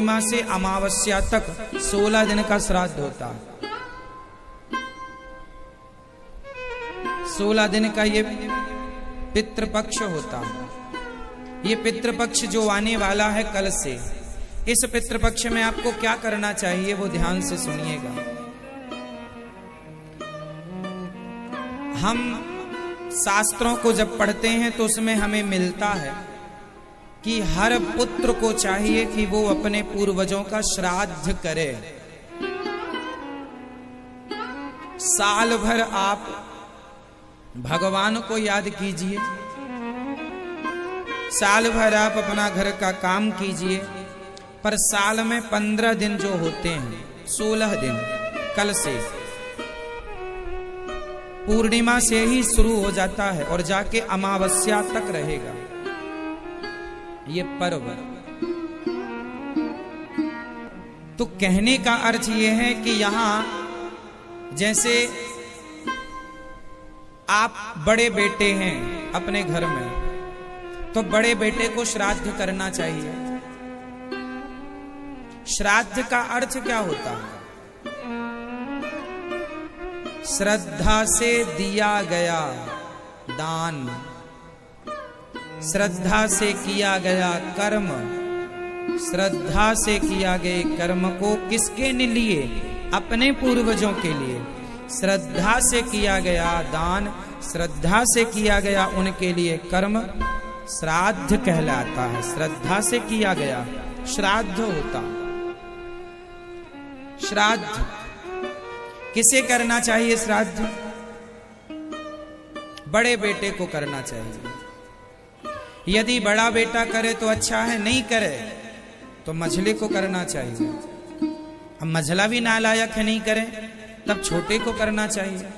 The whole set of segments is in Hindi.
पूर्णिमा से अमावस्या तक 16 दिन का श्राद्ध होता है। 16 दिन का ये पितृपक्ष होता है। ये पितृपक्ष जो आने वाला है कल से, इस पितृपक्ष में आपको क्या करना चाहिए वो ध्यान से सुनिएगा। हम शास्त्रों को जब पढ़ते हैं तो उसमें हमें मिलता है कि हर पुत्र को चाहिए कि वो अपने पूर्वजों का श्राद्ध करे। साल भर आप भगवान को याद कीजिए, साल भर आप अपना घर का काम कीजिए, पर साल में 15 दिन जो होते हैं, 16 दिन कल से पूर्णिमा से ही शुरू हो जाता है और जाके अमावस्या तक रहेगा ये पर्व। तो कहने का अर्थ यह है कि यहां जैसे आप बड़े बेटे हैं अपने घर में, तो बड़े बेटे को श्राद्ध करना चाहिए। श्राद्ध का अर्थ क्या होता है? श्रद्धा से दिया गया दान, श्रद्धा से किया गया कर्म, श्रद्धा से किया गए कर्म को किसके लिए? अपने पूर्वजों के लिए। श्रद्धा से किया गया दान, श्रद्धा से किया गया उनके लिए कर्म श्राद्ध कहलाता है। श्रद्धा से किया गया श्राद्ध होता। श्राद्ध किसे करना चाहिए? श्राद्ध बड़े बेटे को करना चाहिए। यदि बड़ा बेटा करे तो अच्छा है, नहीं करे तो मझले को करना चाहिए। अब मझला भी नालायक है, नहीं करे तब छोटे को करना चाहिए।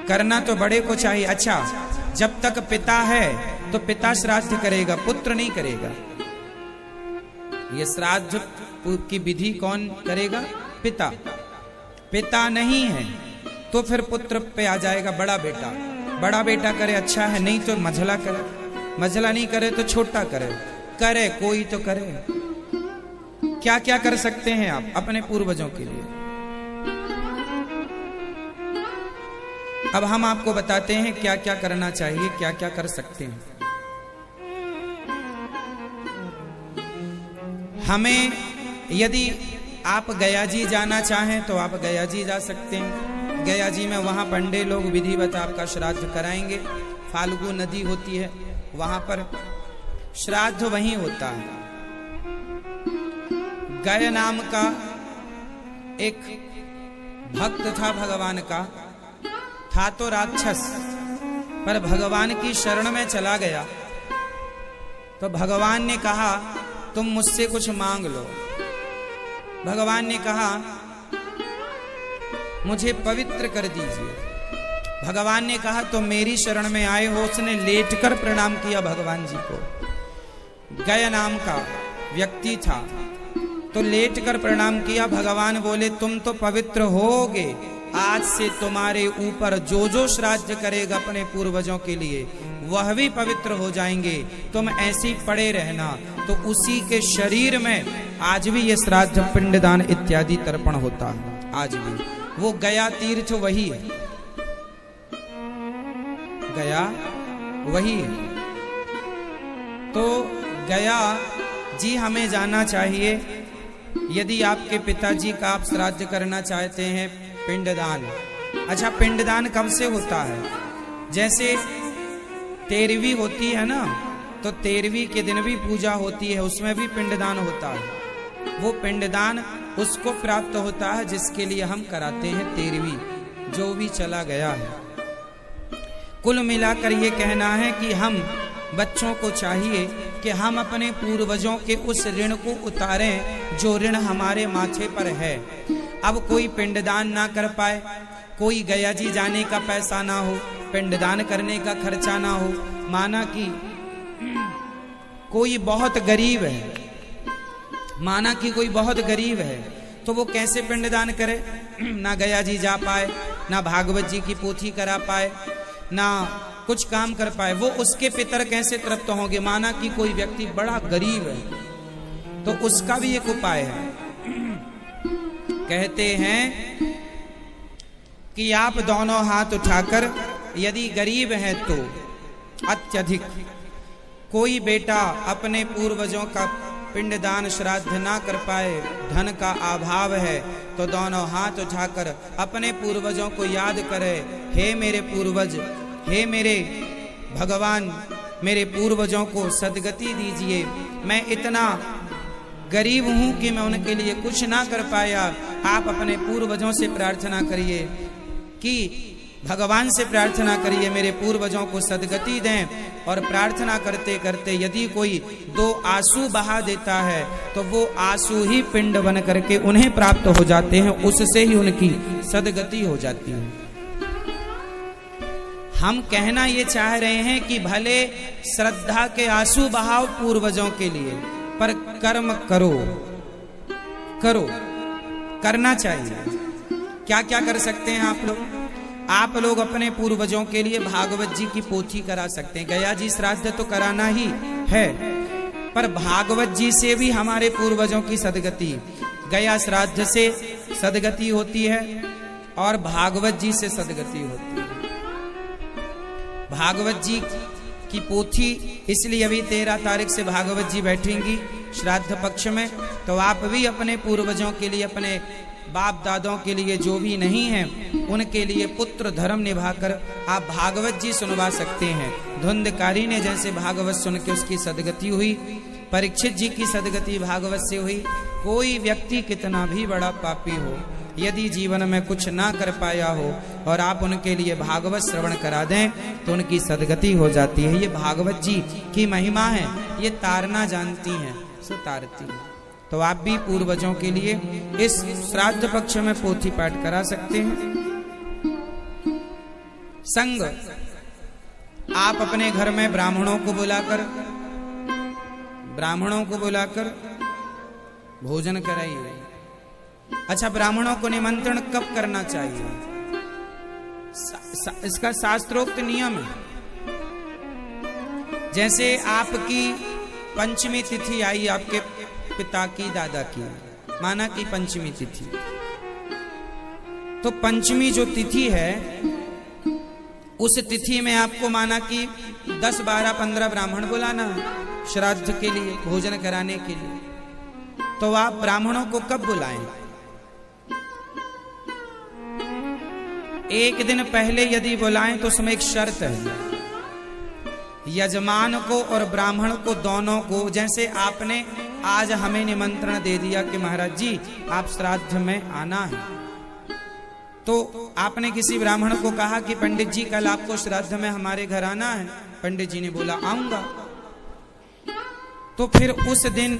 करना तो बड़े को चाहिए। अच्छा, जब तक पिता है तो पिता श्राद्ध करेगा, पुत्र नहीं करेगा। ये श्राद्ध की विधि कौन करेगा? पिता। पिता नहीं है तो फिर पुत्र पे आ जाएगा बड़ा बेटा। बड़ा बेटा करे अच्छा है, नहीं तो मझला करे, मझला नहीं करे तो छोटा करे। करे कोई तो करे। क्या क्या कर सकते हैं आप अपने पूर्वजों के लिए? अब हम आपको बताते हैं क्या क्या करना चाहिए, क्या क्या कर सकते हैं। हमें यदि आप गया जी जाना चाहें तो आप गया जी जा सकते हैं। गया जी में वहां पंडे लोग विधिवत आपका श्राद्ध कराएंगे। फाल्गु नदी होती है, वहां पर श्राद्ध वहीं होता है। गय नाम का एक भक्त था भगवान का, था तो राक्षस, पर भगवान की शरण में चला गया तो भगवान ने कहा तुम मुझसे कुछ मांग लो। भगवान ने कहा मुझे पवित्र कर दीजिए। भगवान ने कहा तो मेरी शरण में आए हो। उसने लेटकर प्रणाम किया भगवान जी को। गय नाम का व्यक्ति था तो लेटकर प्रणाम किया। भगवान बोले तुम तो पवित्र होगे, आज से तुम्हारे ऊपर जो जो श्राद्ध करेगा अपने पूर्वजों के लिए वह भी पवित्र हो जाएंगे। तुम ऐसे ही पड़े रहना। तो उसी के शरीर में आज भी ये श्राद्ध पिंडदान इत्यादि तर्पण होता है। आज भी वो गया तीर्थ वही है, गया वही है। तो गया जी हमें जाना चाहिए। यदि आपके पिताजी का आप श्राद्ध करना चाहते हैं पिंडदान। अच्छा, पिंडदान कब से होता है? जैसे 13वीं होती है ना, तो 13वीं के दिन भी पूजा होती है, उसमें भी पिंडदान होता है। वो पिंडदान उसको प्राप्त होता है जिसके लिए हम कराते हैं 13वीं, जो भी चला गया है। कुल मिलाकर ये कहना है कि हम बच्चों को चाहिए कि हम अपने पूर्वजों के उस ऋण को उतारें जो ऋण हमारे माथे पर है। अब कोई पिंडदान ना कर पाए, कोई गया जी जाने का पैसा ना हो, पिंडदान करने का खर्चा ना हो, माना कि कोई बहुत गरीब है, माना कि कोई बहुत गरीब है, तो वो कैसे पिंडदान करे? ना गया जी जा पाए, ना भागवत जी की पोथी करा पाए, ना कुछ काम कर पाए, वो उसके पितर कैसे तृप्त होंगे? माना कि कोई व्यक्ति बड़ा गरीब है, तो उसका भी एक उपाय है। कहते हैं कि आप दोनों हाथ उठाकर, यदि गरीब है तो अत्यधिक, कोई बेटा अपने पूर्वजों का पिंडदान श्राद्ध ना कर पाए, धन का अभाव है, तो दोनों हाथ उठाकर अपने पूर्वजों को याद करे, हे मेरे पूर्वज, हे मेरे भगवान, मेरे पूर्वजों को सदगति दीजिए। मैं इतना गरीब हूं कि मैं उनके लिए कुछ ना कर पाया। आप अपने पूर्वजों से प्रार्थना करिए कि भगवान से प्रार्थना करिए मेरे पूर्वजों को सदगति दें। और प्रार्थना करते करते यदि कोई 2 आंसू बहा देता है तो वो आंसू ही पिंड बन करके उन्हें प्राप्त हो जाते हैं, उससे ही उनकी सदगति हो जाती है। हम कहना ये चाह रहे हैं कि भले श्रद्धा के आंसू बहाओ पूर्वजों के लिए, पर कर्म करो, करना चाहिए। क्या क्या कर सकते हैं आप लोग? आप लोग अपने पूर्वजों के लिए भागवत जी की पोथी करा सकते हैं। गया जी श्राद्ध तो कराना ही है, पर भागवत जी से भी हमारे पूर्वजों की सदगति, गया श्राद्ध से सदगति होती है और भागवत जी से सदगति होती है। भागवत जी की पोथी इसलिए अभी 13 तारीख से भागवत जी बैठेंगी श्राद्ध पक्ष में, तो आप भी अपने पूर्वजों के लिए, अपने बाप दादों के लिए, जो भी नहीं हैं उनके लिए पुत्र धर्म निभाकर आप भागवत जी सुनवा सकते हैं। धुंधकारी ने जैसे भागवत सुन के उसकी सदगति हुई, परीक्षित जी की सदगति भागवत से हुई। कोई व्यक्ति कितना भी बड़ा पापी हो, यदि जीवन में कुछ ना कर पाया हो और आप उनके लिए भागवत श्रवण करा दें तो उनकी सदगति हो जाती है। ये भागवत जी की महिमा है, ये तारना जानती हैं, सो तारती है। तो आप भी पूर्वजों के लिए इस श्राद्ध पक्ष में पोथी पाठ करा सकते हैं। संग, आप अपने घर में ब्राह्मणों को बुलाकर भोजन कराइए। अच्छा, ब्राह्मणों को निमंत्रण कब करना चाहिए? इसका शास्त्रोक्त नियम है। जैसे आपकी पंचमी तिथि आई, आपके पिता की, दादा की, माना कि पंचमी तिथि, तो पंचमी जो तिथि है उस तिथि में आपको माना कि 10, 12, 15 ब्राह्मण बुलाना है श्राद्ध के लिए, भोजन कराने के लिए। तो आप ब्राह्मणों को कब बुलाएं? एक दिन पहले यदि बुलाएं तो उसमें एक शर्त है, यजमान को और ब्राह्मण को दोनों को। जैसे आपने आज हमें निमंत्रण दे दिया कि महाराज जी आप श्राद्ध में आना है, तो आपने किसी ब्राह्मण को कहा कि पंडित जी कल आपको श्राद्ध में हमारे घर आना है। पंडित जी ने बोला आऊंगा, तो फिर उस दिन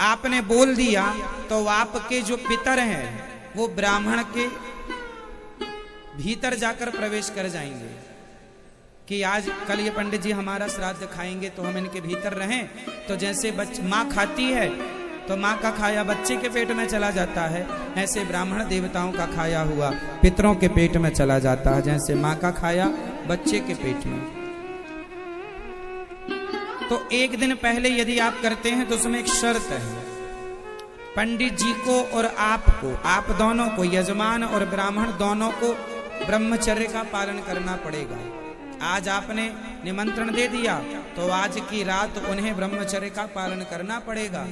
आपने बोल दिया तो आपके जो पितर हैं वो ब्राह्मण के भीतर जाकर प्रवेश कर जाएंगे कि आज कल ये पंडित जी हमारा श्राद्ध खाएंगे तो हम इनके भीतर रहें। तो जैसे माँ खाती है तो माँ का खाया बच्चे के पेट में चला जाता है, ऐसे ब्राह्मण देवताओं का खाया हुआ पितरों के पेट में चला जाता है, जैसे माँ का खाया बच्चे के पेट में। तो एक दिन पहले यदि आप करते हैं तो उसमें एक शर्त है, पंडित जी को और आपको, आप दोनों को, यजमान और ब्राह्मण दोनों को ब्रह्मचर्य का पालन करना पड़ेगा। आज आपने निमंत्रण दे दिया तो आज की रात उन्हें ब्रह्मचर्य का पालन करना पड़ेगा।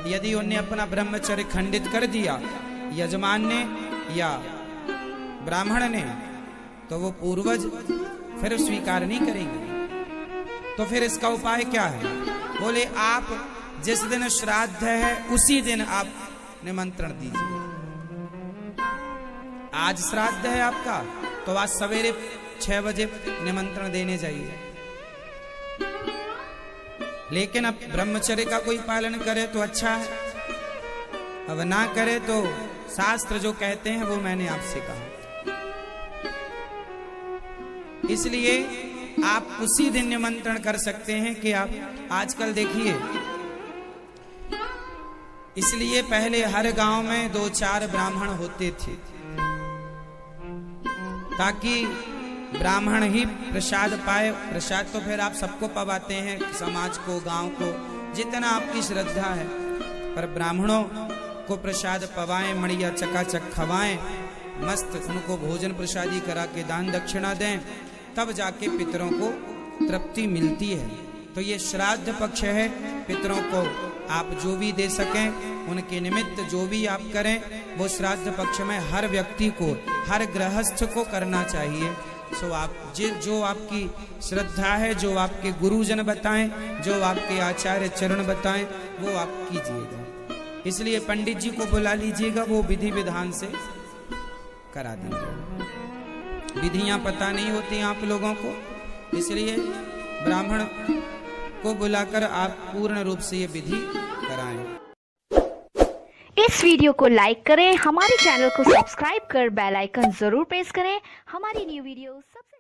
यदि उन्हें अपना ब्रह्मचर्य खंडित कर दिया यजमान ने या ब्राह्मण ने, तो वो पूर्वज फिर स्वीकार नहीं करेंगे। तो फिर इसका उपाय क्या है? बोले आप जिस दिन श्राद्ध है उसी दिन आप निमंत्रण दीजिए। आज श्राद्ध है आपका तो आज सवेरे 6 बजे निमंत्रण देने जाइए। लेकिन अब ब्रह्मचर्य का कोई पालन करे तो अच्छा है, अब ना करे तो शास्त्र जो कहते हैं वो मैंने आपसे कहा। इसलिए आप उसी दिन निमंत्रण कर सकते हैं कि आप आजकल देखिए, इसलिए पहले हर गांव में 2-4 ब्राह्मण होते थे ताकि ब्राह्मण ही प्रसाद पाए। प्रसाद तो फिर आप सबको पवाते हैं, समाज को, गांव को, जितना आपकी श्रद्धा है। पर ब्राह्मणों को प्रसाद पवाएं, मड़िया चकाचक खवाएं, मस्त उनको भोजन प्रसादी करा के दान दक्षिणा दें, तब जाके पितरों को तृप्ति मिलती है। तो ये श्राद्ध पक्ष है। पितरों को आप जो भी दे सकें, उनके निमित्त जो भी आप करें, वो श्राद्ध पक्ष में हर व्यक्ति को, हर गृहस्थ को करना चाहिए। सो आप जो आपकी श्रद्धा है, जो आपके गुरुजन बताएं, जो आपके आचार्य चरण बताएं, वो आप कीजिएगा। इसलिए पंडित जी को बुला लीजिएगा, वो विधि विधान से करा देंगे। विधियां पता नहीं होती आप लोगों को, इसलिए ब्राह्मण को बुलाकर आप पूर्ण रूप से ये विधि कराएं। इस वीडियो को लाइक करें, हमारे चैनल को सब्सक्राइब कर बेल आइकन जरूर प्रेस करें हमारी न्यू वीडियो सबसे